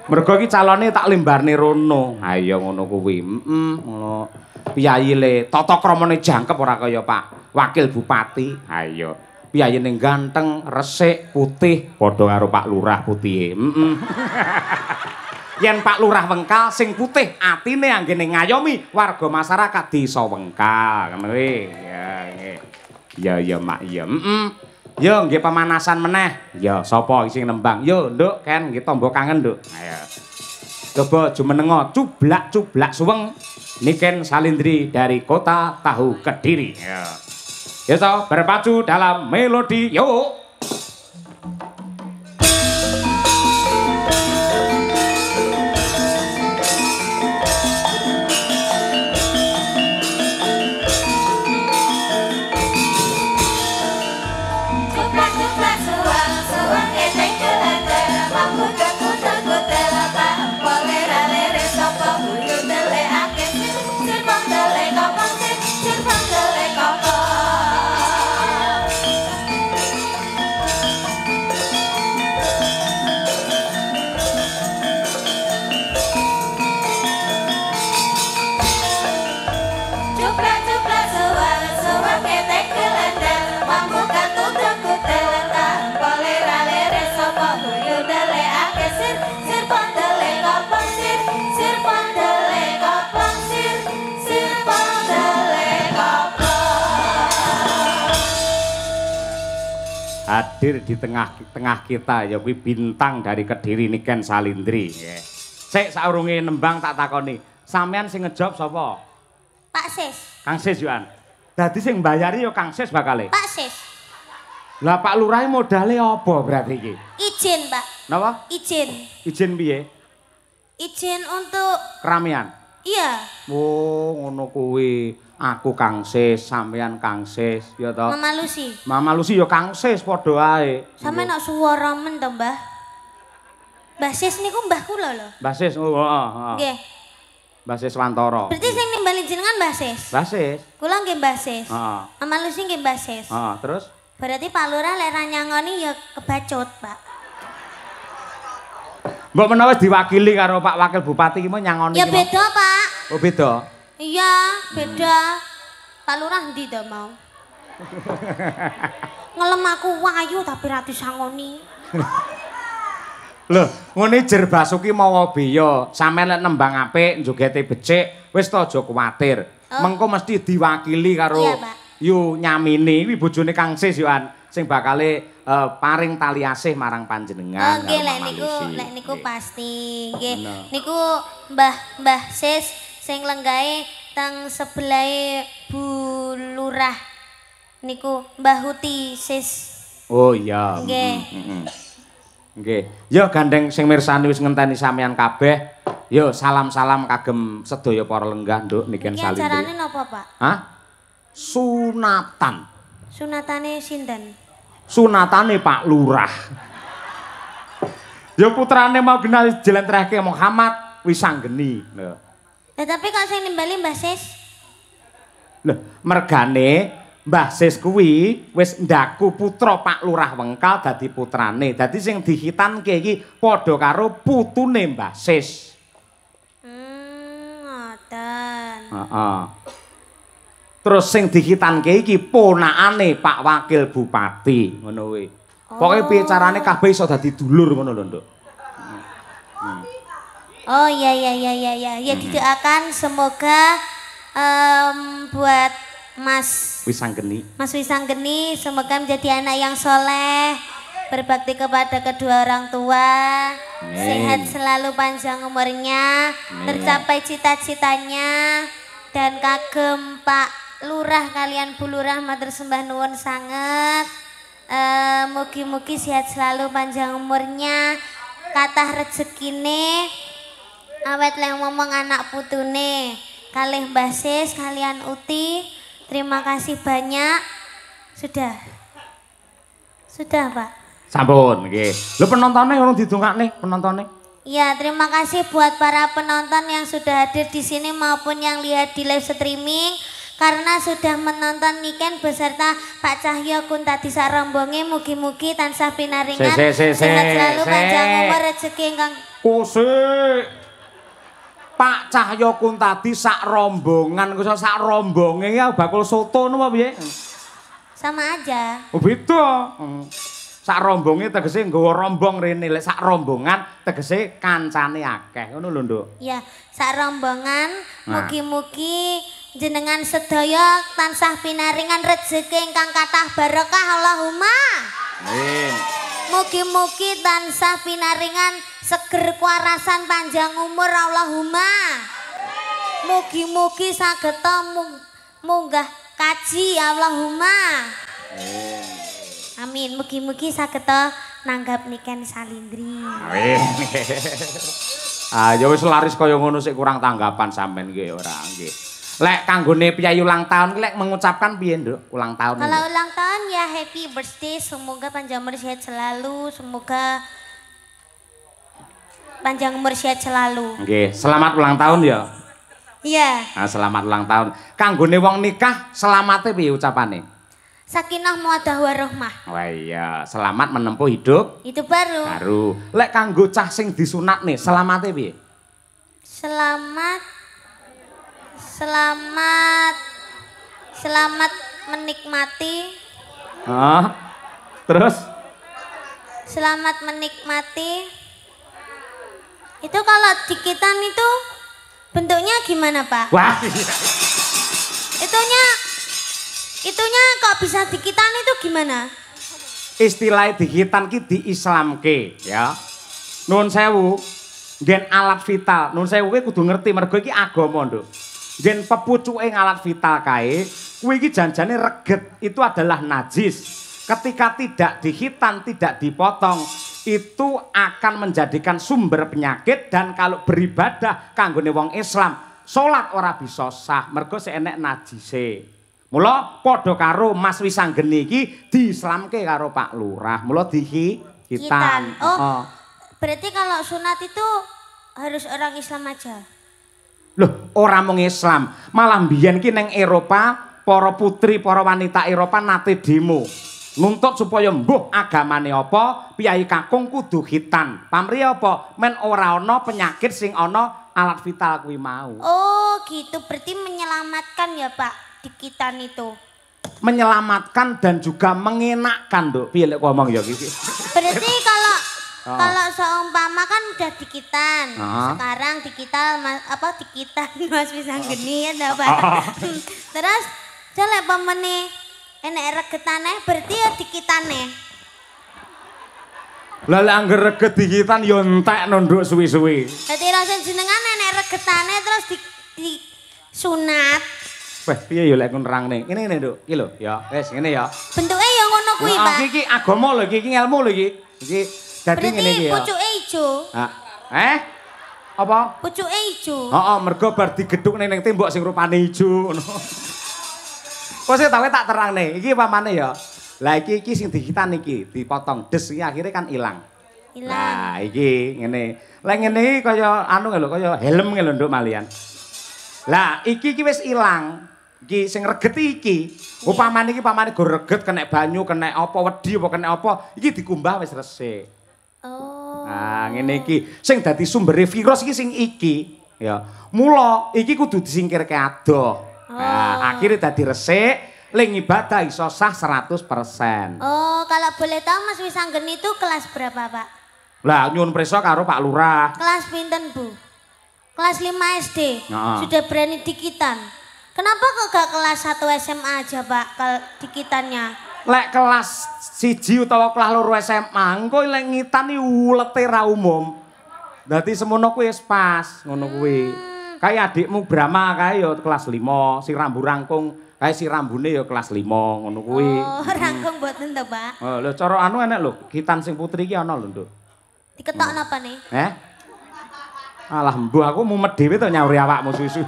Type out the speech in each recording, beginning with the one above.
Mergo iki calone tak lembarne rono. Ha iya ngono kuwi. Ngono. Piyayi le tata kramane jangkep ora kaya Pak Wakil Bupati. Ha iya. Piyayine ganteng, resik, putih, padha karo Pak Lurah putihe. Yen Pak Lurah Wengkal sing putih atine anggene ngayomi warga masyarakat desa Wengkal. Ngono kuwi. Ya nggih. Ya Mak ya. Yo nggih pemanasan meneh. Ya sapa sing nembang? Yo Nduk Ken nggih tamba kangen Nduk. Ayo. Coba jumenenga cublak-cublak suweng Niken Salindri dari Kota Tahu Kediri. Ya. Ya toh berpacu dalam melodi yuk. Hadir di tengah kita ya kuwi bintang dari Kediri Niken Salindri. Nggih. Sik saurunge nembang tak takoni, sampean sing ngejawab sapa? Pak Sis. Kang Sis yoan. Dadi sing mbayari ya Kang Sis bakale. Pak Sis. Lah Pak Lurah modale apa berarti iki? Izin, Pak. Napa? Izin. Izin piye? Izin untuk Keramaian. iya. Oh, ngono kuwi. Aku Kang Sis, sampean Kang Sis, ya toh. Mama Lucy. Mama Lucy ya Kang Sis padha ae. Sampe nak suara men to, Mbah. Mbah Sis niku mbah kula lho. Mbah Sis, heeh. Nggih. Mbah Sis Wantara. Berarti sing nimbali jenengan Mbah Sis. Mbah Sis. Kula nggih Mbah Sis. Heeh. Mama Lucy nggih Mbah Sis. Heeh, terus? Berarti Pak Lurah lek ra nyangoni ya kebacut, Pak. Mbok menawa diwakili karo Pak Wakil Bupati iki mau nyangoni ya beda, Pak. Oh, beda. Iya, beda. Pak Lurah ndi to mau? Ngelem aku wayu tapi ra disangoni. Lho, ngene jer Basuki mawa beya, sampeyan lek nembang apik, njogete becik, wis to aja kuwatir. Mengko mesti diwakili karo Yu Nyamini, kuwi bojone Kang Sis yoan sing bakale paring tali asih marang panjenengan. Nggih, lek niku pasti. Nggih. Niku Mbah Sis sing lenggahe teng sebelahe Bu Lurah niku Mbah Huti Sis. Oh iya. Nggih. Nggih. Ya gandeng sing mirsani wis ngenteni sampeyan kabeh. Ya salam-salam kagem sedaya para lenggah Nduk Niken Salindri. Iki acarane napa, Pak? Hah? Sunatan. Sunatane sinten? Sunatane Pak Lurah. Ya putrane mau genal jelentrehke Muhammad Wisanggeni. Lho. Tapi kok sing nimbali Mbah Sis? Lho, mergane Mbah Sis kuwi wis ndaku putra Pak Lurah Wengkal dadi putrane. Dadi sing dihitanke iki padha karo putune Mbah Sis. Ngoten. Heeh. Terus sing dihitanke iki ponakane Pak Wakil Bupati, ngono kuwi. Pokoke piye carane kabeh iso dadi dulur ngono lho, Nduk. Oh iya. Ya didoakan semoga buat Mas Wisanggeni semoga menjadi anak yang soleh, berbakti kepada kedua orang tua, sehat selalu panjang umurnya, tercapai cita-citanya, dan kagem Pak Lurah kalian Bu Lurah matur sembah nuwun sanget. Mugi-mugi sehat selalu panjang umurnya, kathah rezekine. Awet lek ngomong anak putune kalih Mbah Sis kalian Uti, terima kasih banyak. Sudah Pak. Sampun nggih. Lho penontone urung didongakne penontone. Ya, terima kasih buat para penonton yang sudah hadir di sini maupun yang lihat di live streaming. Karena sudah menonton Niken beserta Pak Cahyo Kuntadi Sarombonge, mugi-mugi tansah pinaringan sehat selalu panjang umur rezeki ingkang Kusik. Pak Cahyo Kuntadi sak rombongan, sak rombonge ya bakul soto ngono apa piye? Sama aja. Oh beda. Sak rombonge tegese nggawa rombong rene, lek sak rombongan tegese kancane akeh. Ngono lho, Nduk. Ya, sak rombongan mugi-mugi jenengan sedaya tansah pinaringan rezeki ingkang kathah barokah Allahumma. Amin. Mugi-mugi tansah pinaringan seger kuarasan panjang umur Allahumma. Mugi-mugi sageta munggah kaji Allahumma. Amin. Mugi-mugi sageta nanggap niken salindri. Amin. Ah ya wis laris kaya ngono sik kurang tanggapan sampean nggih ora nggih. Lek kanggone piyayi ulang tahun lek mengucapkan piye, Nduk? Ulang tahun. Kalau ulang tahun ya happy birthday, semoga panjang umur sehat selalu, semoga panjang umur sehat selalu. Nggih, selamat ulang tahun ya. Iya. Nah, selamat ulang tahun. Kanggone wong nikah selamate piye ucapane? Sakinah mawaddah warahmah. Wah iya, selamat menempuh hidup Itu baru. baru. Lek kanggo cah sing disunat nih, selamate piye? Selamat menikmati. Terus? Selamat menikmati. Itu kalau dikitan itu bentuknya gimana, Pak? Wah. Itunya kok bisa dikitan itu gimana? Istilah dikitan ki diislamke ya. Nuwun sewu, nggen alat vital. Nuwun sewu kuwi kudu ngerti mergo iki agama, Nduk. Nggen pepucuke alat vital kae, kuwi iki janjane reget, itu adalah najis. Ketika tidak dihitan, tidak dipotong, itu akan menjadikan sumber penyakit dan kalau beribadah kanggone wong Islam, salat ora bisa sah mergo sik enek najise. Mula padha karo Mas Wisanggeni iki diislamke karo Pak Lurah. Mula dihitan. Oh. Berarti kalau sunat itu harus orang Islam aja. Loh, ora mung Islam, malah mbiyen ki ning Eropa, para putri, para wanita Eropa nate demo. Nuntut supaya mbuh agamane apa, piyai kakung kudu khitan. Pamrih apa? Men ora ana penyakit sing ana alat vital kuwi mau. Oh, gitu. Berarti menyelamatkan ya, Pak, dikitan itu. Menyelamatkan dan juga mengenakkan, Nduk. Piye lek ngomong ya iki? Berarti kalau seumpama kan udah dikitan. Sekarang dikitan Mas Wisanggeni ya, Pak. Terus jelek pamene enek regetane berarti ya dikitane. Lah lek angger reget dikitan ya entekno Nduk suwi-suwi. Dadi rasa jenengan enek regetane terus di sunat. Wah, piye ya lek nerangne. Ngene Nduk, iki lho ya. Wis ngene ya. Bentuke ya ngono kuwi, Pak. Iki agama lho iki ilmu lho iki. Iki dadi ngene iki ya. Berarti pucuke ijo. Apa? Pucuke ijo. Heeh, mergo bar digedhuk ning tembok sing rupane ijo ngono. Kok sik tak terangne. Iki pamane ya. Lah iki sing dikitan iki, dipotong des iki akhirnya kan ilang. Lah iki ngene. Lah ngene iki kaya anu lho, kaya helm lho Nduk malian. Lah iki wis ilang. Iki sing reget iki. Upamane iki pamane go reget kena banyu, kena apa wedi apa kena apa, iki dikumbah wis resik. Oh. Nah, ngene iki sing dadi sumbere virus iki sing iki ya. Mula iki kudu disingkirke adoh. Nah, akhirnya dadi resik, ling ibadah iso sah 100%. Oh, kalau boleh tahu Mas Wisanggeni itu kelas berapa, Pak? Lah nyuwun prisa karo Pak Lurah. Kelas pinten, Bu? Kelas 5 SD. Nah. Sudah berani dikitan. Kenapa kok gak kelas 1 SMA aja, Pak, dikitannya? Lek kelas 1 utawa kelas 2 SMA, engko lek ngitan iki ulete ra umum. Dadi semono kuwi wis pas, ngono kuwi. Kayak adikmu Brahma kae ya kelas 5, si rambu rangkung, kae si rambune ya kelas 5, ngono kuwi. Oh, rangkung mboten to, Pak? Lho cara anu enek lho, kitan sing putri iki ana lho, Nduk. Diketok napa nih? Alah mbuh aku mumet dhewe to nyauri awakmu susu.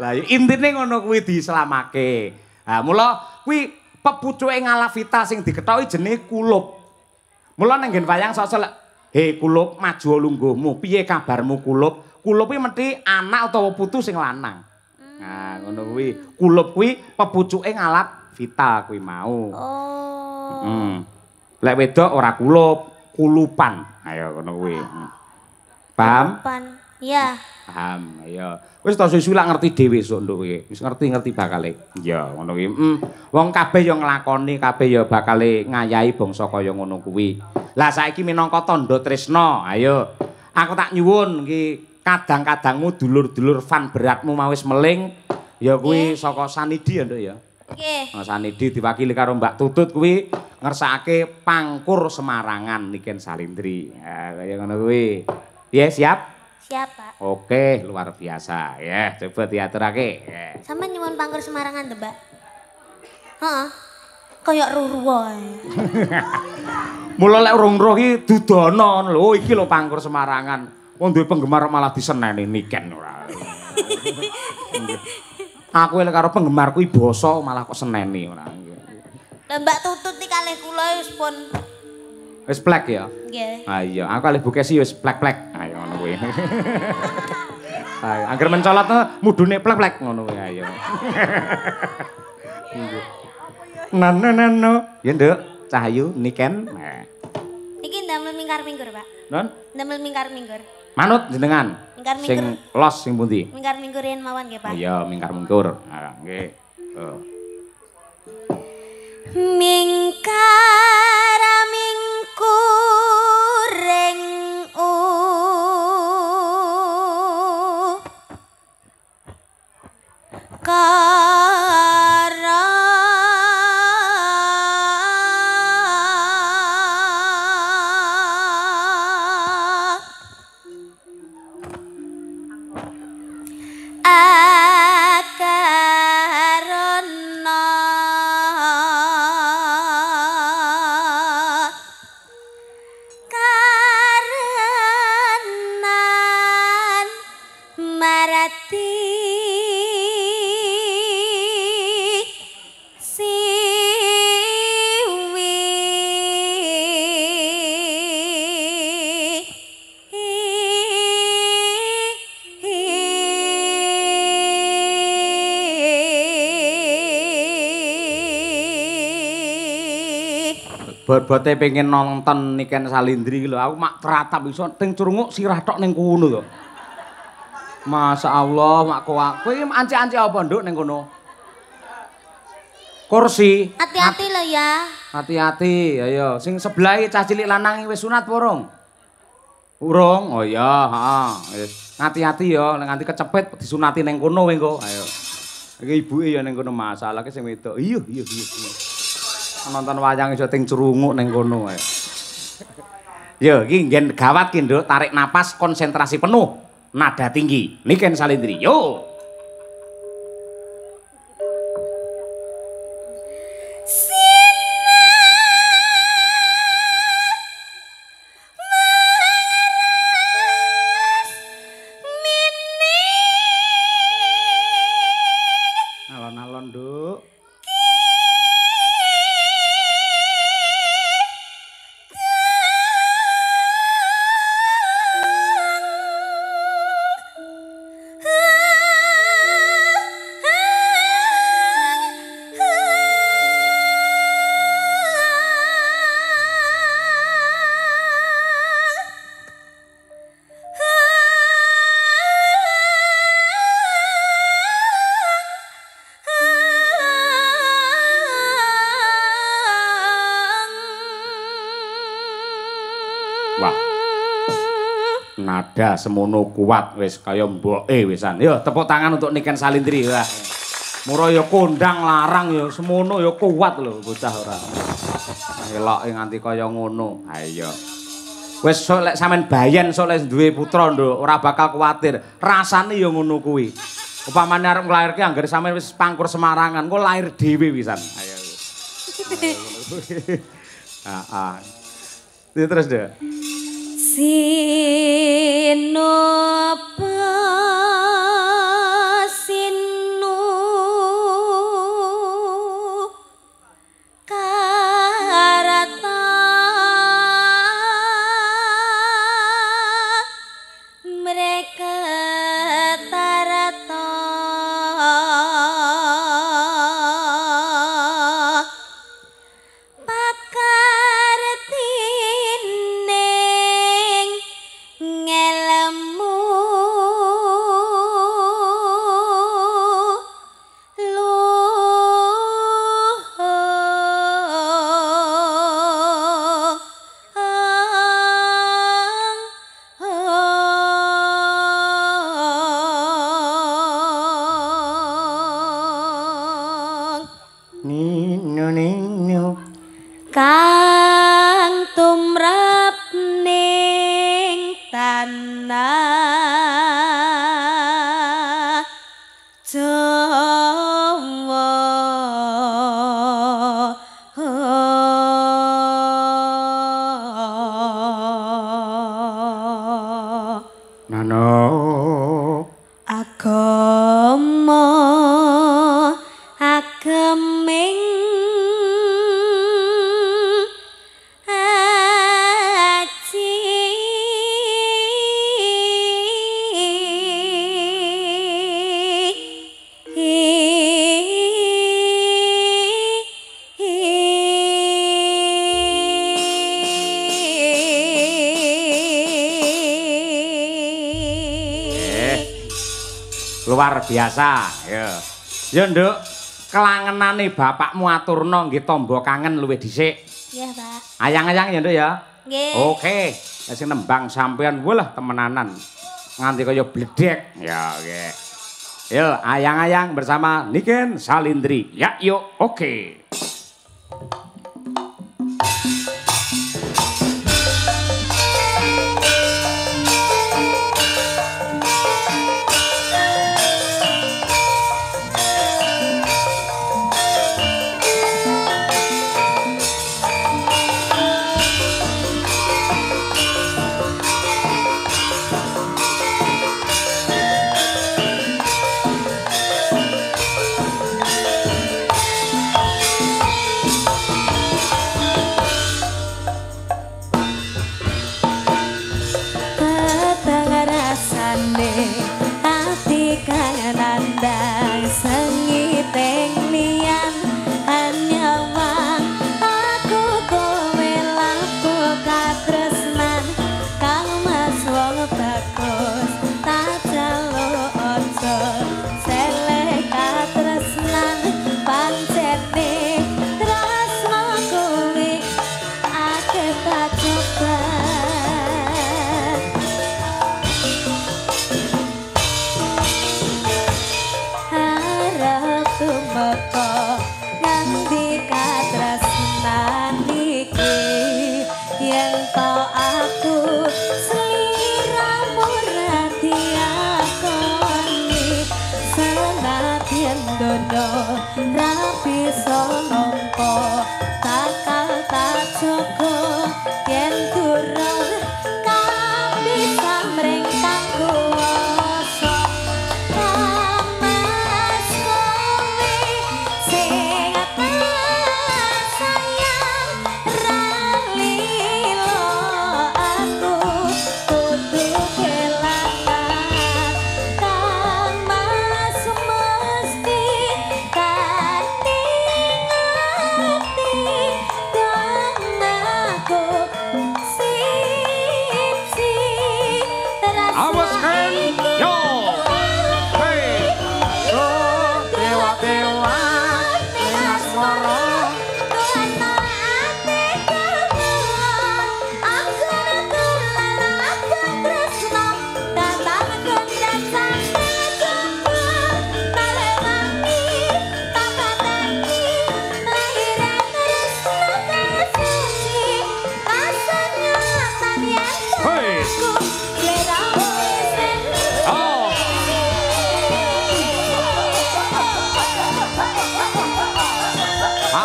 Lah intine ngono kuwi dislamake. Ha mula kuwi pepucuke ngalafita sing diketoki jenenge kulup. Mula nang nggen wayang sosok he kulup maju lungguhmu. Piye kabarmu kulup? Kulup kuwi mesti anak utawa putu sing lanang. Nah ngono kuwi. Kulup kuwi pepucuke ngalafita kuwi mau. Oh. Lek wedok ora kulup. kulupan. Ayo ngono kuwi. Paham? Kulupan. Iya. Paham. Ayo. Wis to susu lak ngerti dhewe sok nduk kowe. Wis ngerti-ngerti bakale. Iya, ngono kuwi. Wong kabeh ya nglakoni, kabeh ya bakale ngayahi bangsa kaya ngono kuwi. Lah saiki minangka tandha tresna, ayo. Aku tak nyuwun iki kadang-kadangmu dulur-dulur fan beratmu mau wis meling ya kuwi saka Sanidi ya, Nduk ya. Nggih. Nah, Sanidi diwakili karo Mbak Tutut kuwi ngersakake pangkur Semarangan Niken Salindri. Ya, kaya ngono kuwi. Piye siap? Siap, Pak. Oke, luar biasa. Ya, coba diaturake. Ya. Sampe nyuwun pangkur Semarangan to, Mbak? Heeh. Kayak ruruh wae. Mula lek urung roh iki dudono lho, iki lho pangkur Semarangan. Wong duwe penggemar malah diseneni Niken ora. Aku lek karo penggemarku iki basa malah kok seneni ora. Lah Mbak Tutut iki kalih kula wis pun Wis plek ya? nggih. Ah iya, aku kalih Bukesi wis plek-plek. Ayo ngono kuwi. Ayo, angger mencolot mudune plek-plek ngono kuwi ayo. Nano. Ya, Nduk, Cahayu Niken. Nah. Iki ndamel mingkar-minggur, Pak. Non? Ndamel mingkar-minggur. Manut jenengan. Mingkar-minggur. Sing los sing pundi? Mingkar-minggurin mawon nggih, Pak. Iya, mingkar-mingkur. Nah, nggih. Oh. Mingkar-mingkuring kara akarana karenan marati Bot-bote pengen nonton Niken Salindri lho. Aku mak teratap iso ting curunguk sirah tok ning kono to. Masya Allah, mak kowe iki anci-anci apa nduk ning kono? Kursi. hati-hati lho ya. Hati-hati, ayo. Sing sebelah cah cilik lanang wis sunat apa urung? Urung. Oh iya, heeh. Hati-hati ya, nek nganti kecepet disunati ning kono kowe engko. Ayo. Iki ibuke ya ning kono masalah ki sing wedok. Iya. Nonton wayang iso ting crunguk ning kono ae. Yo, iki nggen gawat ki, Nduk, tarik napas konsentrasi penuh, nada tinggi. Niken Salindri. Yo. Alon-alon, Nduk. Wah. Nada semono kuat wis kaya mboke wisan. Yo tepuk tangan untuk Niken Salindri. Wah. Mura ya kondang larang ya semono ya kuat lho bocah ora. Eloke nganti kaya ngono. Ha iya. Wis sok lek sampean bayen sok lek duwe putra nduk ora bakal kuwatir. Rasane ya ngono kuwi. Upamane arep nglairke anggere sampean wis pangkur Semarangan, engko lair dhewe wisan. Ayo. Heeh. Terus deh. Sinopa sinu karata mereka tarata pakartine kang tumrap ning tanah Jawa Nano agama ageming luar biasa ya. Ya Nduk, kelangenane bapakmu aturno nggih tamba kangen luwih dhisik. Nggih, Pak. Ayang-ayang ya Nduk ya. Nggih. Oke, sing nembang sampean walah temenanan. Nganti kaya bledek. Ya nggih. Yo, ayang-ayang bersama Niken Salindri. Ya, yuk. Oke.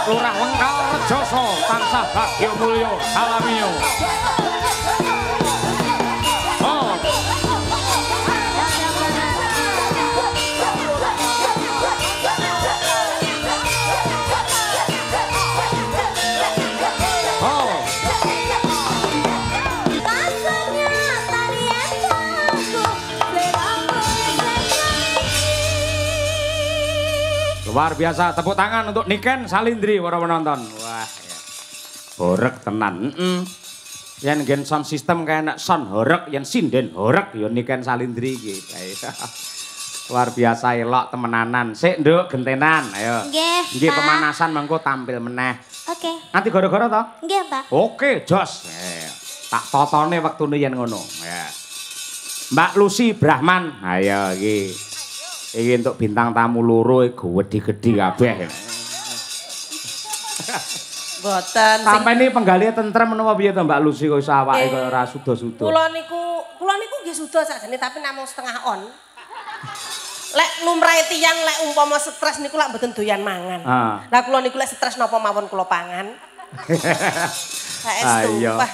Lurah Wengkal Rejoso tansah bagya mulya salamiyo. Luar biasa, tepuk tangan untuk Niken Salindri para penonton. Wah, ya. Horeg tenan. Yen gen sound system kaya sound horeg, yen sinden horeg ya Niken Salindri iki. Luar biasa elok temenanan. Sik Nduk gentenan, ayo. Nggih. Nggih pemanasan mengko tampil meneh. Oke. Nanti gara-gara to? Nggih, Pak. Oke, jos. Tak totone wektune yen ngono. Ya. Mbak Lucy Brahman. Ayo iki. Iki untuk bintang tamu loro gedhi-gedhi kabeh. Mboten. Sampai ini penggalih tentrem menapa piye to Mbak Lucy kok iso awake kaya ora suda-suda. Kula niku nggih suda sakjane tapi namung setengah on. Lek lumrahe tiyang lek umpama stres niku lak mboten doyan mangan. Lah kula niku lek stres napa mawon kula pangan. Saestu. Wah.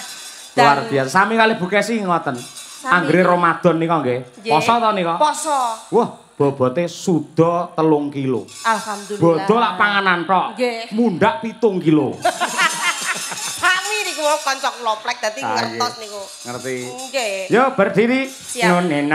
Luar biasa. Sami kali Bu Kesi ngoten. Anggere Ramadan nika nggih. Poso to nika? Poso. Wah, bobote suda 3 kilo. Alhamdulillah. Bodho lak panganan tok. Mundak 7 kilo. Sami niku kanca kula plek dadi ngertos niku. Ngerti. Nggih. Yo berdiri. Siap. None